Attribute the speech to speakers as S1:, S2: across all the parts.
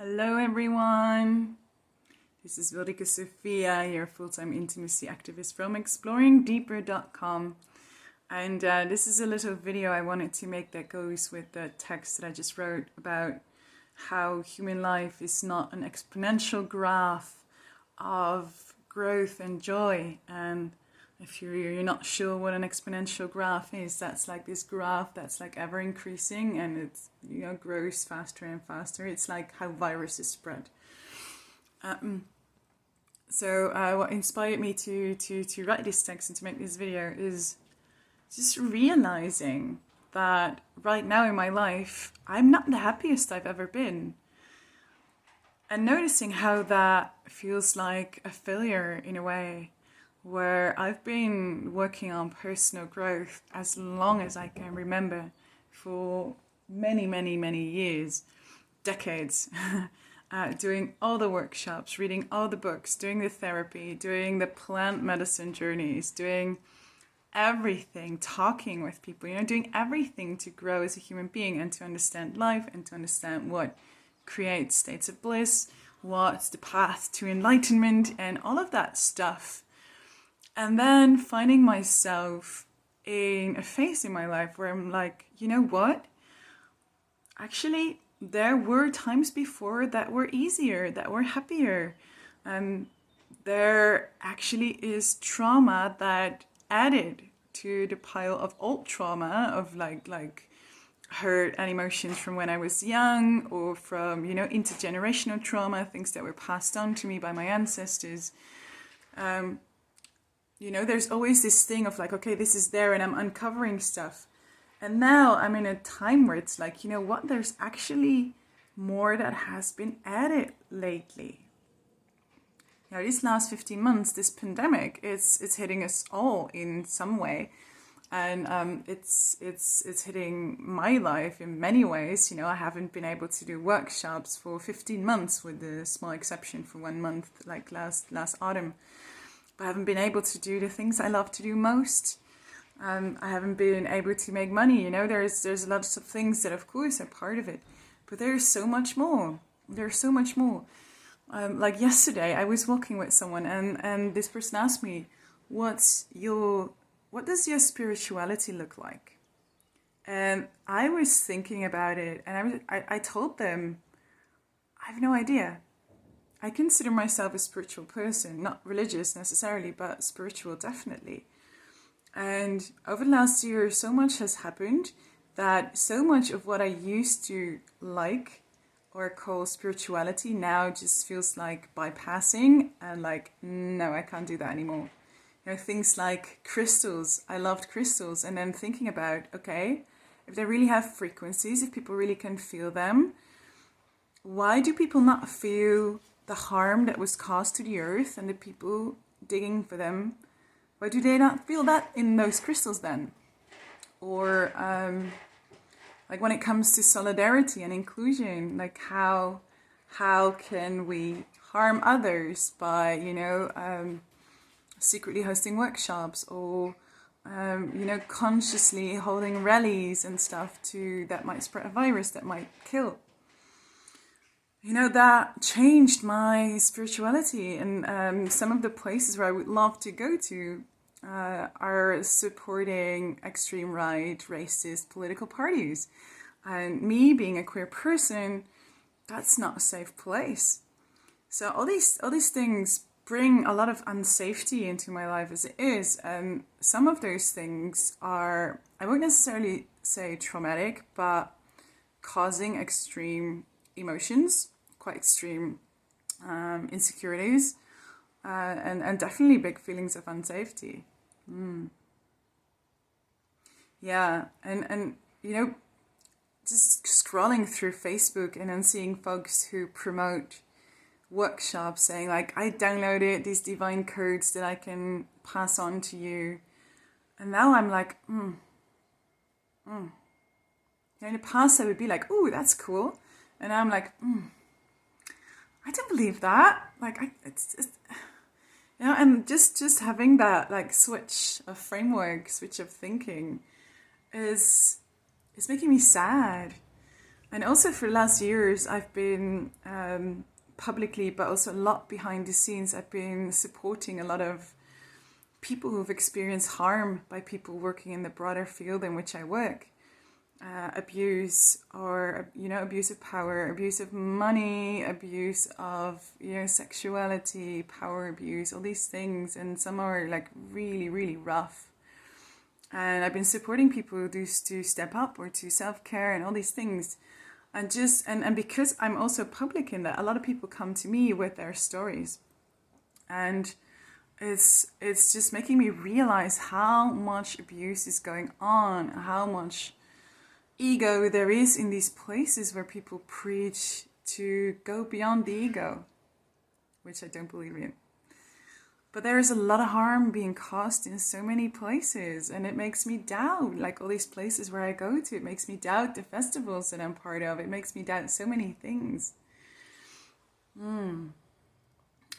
S1: Hello everyone, this is Wilrike Sophia, your full-time intimacy activist from exploringdeeper.com, and this is a little video I wanted to make that goes with the text that I just wrote about how human life is not an exponential graph of growth and joy. And if you're not sure what an exponential graph is, that's like this graph that's like ever increasing and it's, grows faster and faster. It's like how viruses spread. So what inspired me to write this text and to make this video is just realizing that right now in my life, I'm not the happiest I've ever been. And noticing how that feels like a failure in a way, where I've been working on personal growth as long as I can remember, for many years, decades, doing all the workshops, reading all the books, doing the therapy, doing the plant medicine journeys, doing everything, talking with people, doing everything to grow as a human being and to understand life and to understand what creates states of bliss, what's the path to enlightenment and all of that stuff. And then finding myself in a phase in my life where I'm like, you know what? Actually, there were times before that were easier, that were happier. There actually is trauma that added to the pile of old trauma of like hurt and emotions from when I was young, or from, intergenerational trauma, things that were passed on to me by my ancestors. There's always this thing of like, okay, this is there and I'm uncovering stuff. And now I'm in a time where it's like, there's actually more that has been added lately. These last 15 months, this pandemic, it's hitting us all in some way. And it's hitting my life in many ways. I haven't been able to do workshops for 15 months, with the small exception for 1 month, like last autumn. I haven't been able to do the things I love to do most. I haven't been able to make money. There's lots of things that, of course, are part of it, but there's so much more. There's so much more. Like yesterday, I was walking with someone, and this person asked me, "What does your spirituality look like?" And I was thinking about it, and I told them, I have no idea. I consider myself a spiritual person, not religious necessarily, but spiritual definitely. And over the last year, so much has happened that so much of what I used to like or call spirituality now just feels like bypassing and like, no, I can't do that anymore. Things like crystals. I loved crystals, and then thinking about, okay, if they really have frequencies, if people really can feel them, why do people not feel the harm that was caused to the earth and the people digging for them? Why do they not feel that in those crystals then? Or like when it comes to solidarity and inclusion, like how can we harm others by secretly hosting workshops, or consciously holding rallies and stuff that might spread a virus that might kill? That changed my spirituality, and some of the places where I would love to go to are supporting extreme right, racist political parties. And me being a queer person, that's not a safe place. So all these things bring a lot of unsafety into my life as it is. And some of those things are, I won't necessarily say traumatic, but causing extreme emotions, quite extreme insecurities, and definitely big feelings of unsafety. Yeah, and just scrolling through Facebook and then seeing folks who promote workshops saying like, I downloaded these divine codes that I can pass on to you. And now I'm like, In the past I would be like, ooh, that's cool. And now I'm like, I don't believe that. Like, and just having that like switch of framework, switch of thinking is making me sad. And also for the last years, I've been publicly, but also a lot behind the scenes, I've been supporting a lot of people who've experienced harm by people working in the broader field in which I work. Abuse, or abuse of power, abuse of money, abuse of sexuality, power abuse, all these things, and some are like really, really rough. And I've been supporting people to step up, or to self-care and all these things. And just and because I'm also public in that, a lot of people come to me with their stories. And it's just making me realize how much abuse is going on, how much ego there is in these places where people preach to go beyond the ego, which I don't believe in. But there is a lot of harm being caused in so many places, and it makes me doubt, like all these places where I go to, it makes me doubt the festivals that I'm part of, it makes me doubt so many things.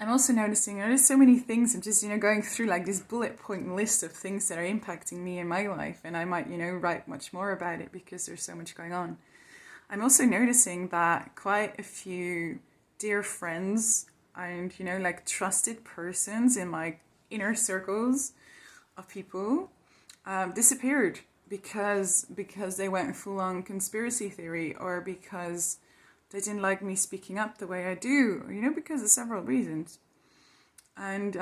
S1: I'm also noticing there's so many things. I'm just, going through like this bullet point list of things that are impacting me in my life. And I might, write much more about it because there's so much going on. I'm also noticing that quite a few dear friends and, like trusted persons in my inner circles of people disappeared because they went full on conspiracy theory, or because they didn't like me speaking up the way I do, because of several reasons. And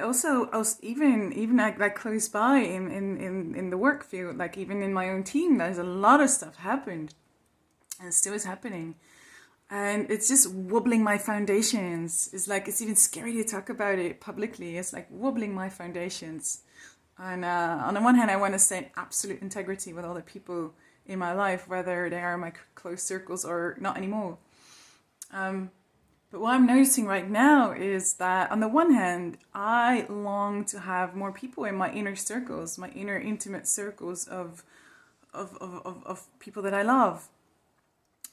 S1: also even like close by in the work field, like even in my own team, there's a lot of stuff happened and still is happening. And it's just wobbling my foundations. It's like, it's even scary to talk about it publicly. It's like wobbling my foundations. And on the one hand, I want to stay in absolute integrity with all the people in my life, whether they are my close circles or not anymore. But what I'm noticing right now is that on the one hand, I long to have more people in my inner circles, my inner intimate circles of people that I love.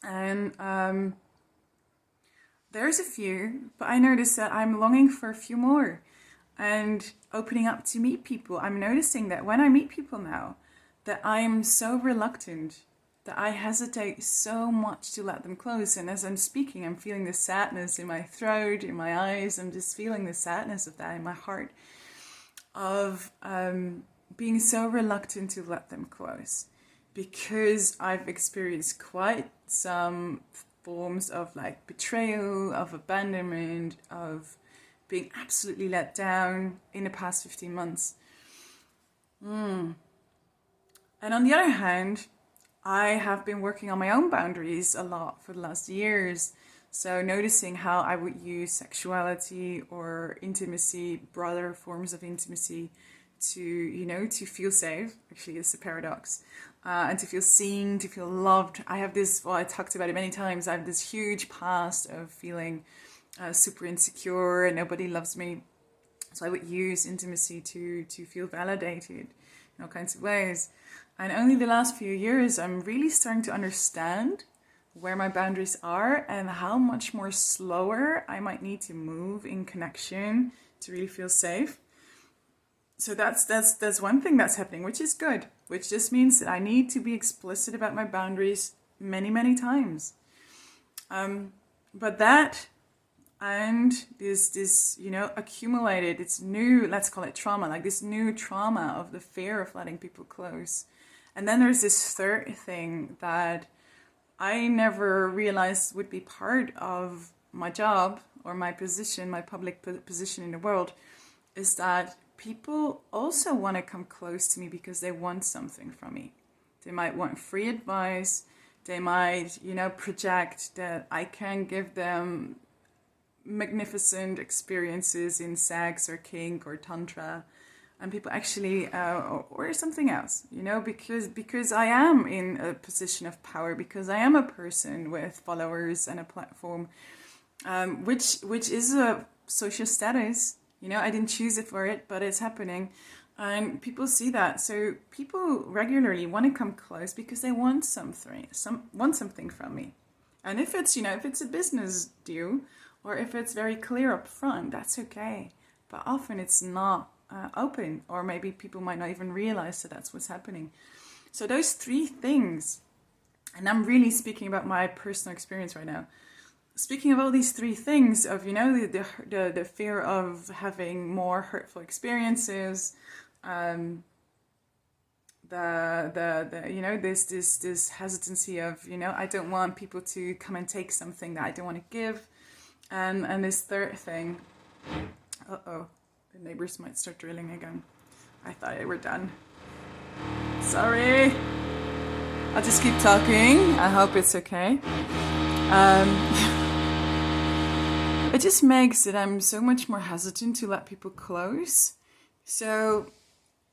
S1: And there's a few, but I notice that I'm longing for a few more and opening up to meet people. I'm noticing that when I meet people now, that I am so reluctant, that I hesitate so much to let them close. And as I'm speaking, I'm feeling the sadness in my throat, in my eyes. I'm just feeling the sadness of that in my heart, of being so reluctant to let them close, because I've experienced quite some forms of like betrayal, of abandonment, of being absolutely let down in the past 15 months. And on the other hand, I have been working on my own boundaries a lot for the last years. So noticing how I would use sexuality or intimacy, broader forms of intimacy, to feel safe. Actually, it's a paradox. And to feel seen, to feel loved. I have this, I talked about it many times, I have this huge past of feeling super insecure and nobody loves me. So I would use intimacy to feel validated in all kinds of ways. And only the last few years, I'm really starting to understand where my boundaries are and how much more slower I might need to move in connection to really feel safe. So that's one thing that's happening, which is good, which just means that I need to be explicit about my boundaries many, many times. But that and this accumulated, it's new, let's call it trauma, like this new trauma of the fear of letting people close. And then there's this third thing that I never realized would be part of my job or my position, my public position in the world, is that people also want to come close to me because they want something from me. They might want free advice. They might, project that I can give them magnificent experiences in sex or kink or tantra. And people actually, or something else, because I am in a position of power, because I am a person with followers and a platform, which is a social status. I didn't choose it for it, but it's happening. And people see that. So people regularly want to come close because they want something from me. And if it's, if it's a business deal, or if it's very clear up front, that's okay. But often it's not open, or maybe people might not even realize that that's what's happening. So those three things, and I'm really speaking about my personal experience right now. Speaking of all these three things of, you know, the fear of having more hurtful experiences, the you know, this hesitancy of, you know, I don't want people to come and take something that I don't want to give, and this third thing, the neighbors might start drilling again. I thought they were done. Sorry. I'll just keep talking. I hope it's okay. It just makes that I'm so much more hesitant to let people close. So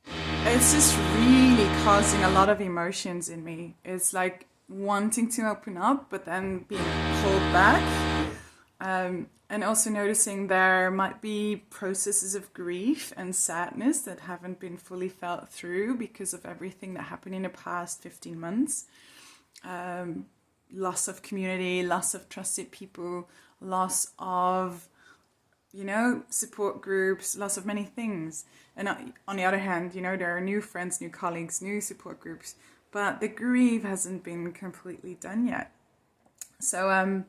S1: it's just really causing a lot of emotions in me. It's like wanting to open up, but then being pulled back. And also noticing there might be processes of grief and sadness that haven't been fully felt through because of everything that happened in the past 15 months. Loss of community, loss of trusted people, loss of, you know, support groups, loss of many things. And on the other hand, you know, there are new friends, new colleagues, new support groups, but the grief hasn't been completely done yet. So,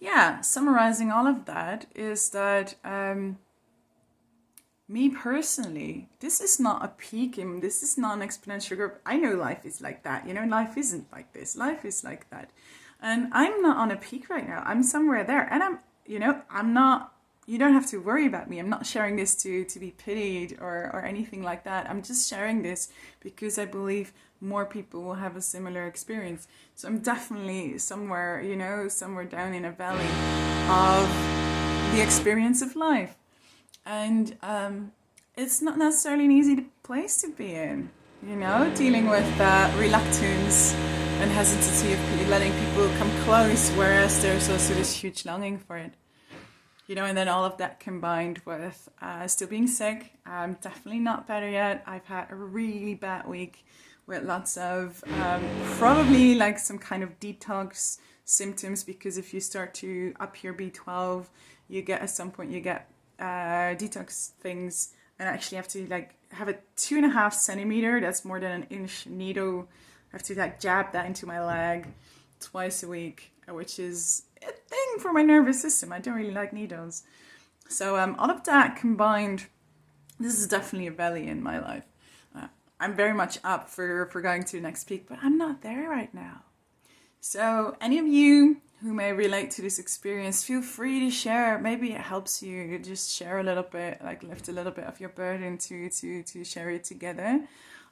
S1: yeah, summarizing all of that is that me personally, this is not a peak, and this is not an exponential growth. I know life is like that, you know, life isn't like this, life is like that. And I'm not on a peak right now, I'm somewhere there. And I'm not, you don't have to worry about me. I'm not sharing this to be pitied or anything like that. I'm just sharing this because I believe more people will have a similar experience. So I'm definitely somewhere, you know, somewhere down in a valley of the experience of life. And it's not necessarily an easy place to be in, you know, dealing with reluctance and hesitancy of letting people come close, whereas there's also this huge longing for it. You know, and then all of that combined with still being sick. I'm definitely not better yet. I've had a really bad week with lots of probably like some kind of detox symptoms, because if you start to up your B12, you get at some point, you get detox things, and actually have to like have a 2.5 centimeter, that's more than an inch needle. I have to like jab that into my leg twice a week, which is a thing for my nervous system. I don't really like needles. So all of that combined, this is definitely a valley in my life. I'm very much up for going to the next peak, but I'm not there right now. So any of you who may relate to this experience, feel free to share. Maybe it helps you just share a little bit, like lift a little bit of your burden to share it together.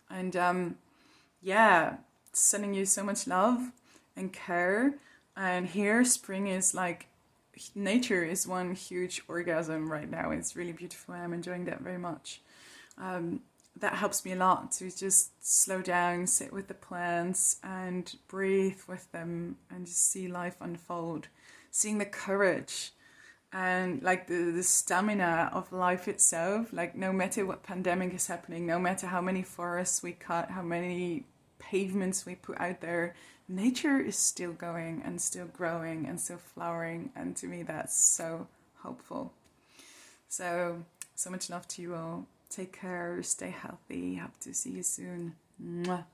S1: And yeah, sending you so much love and care. And here, spring is like, nature is one huge orgasm right now. It's really beautiful. I'm enjoying that very much. That helps me a lot to just slow down, sit with the plants and breathe with them and just see life unfold. Seeing the courage and like the stamina of life itself. Like no matter what pandemic is happening, no matter how many forests we cut, how many pavements we put out there, nature is still going and still growing and still flowering. And to me, that's so hopeful. So much love to you all. Take care, stay healthy. Hope to see you soon. Mwah.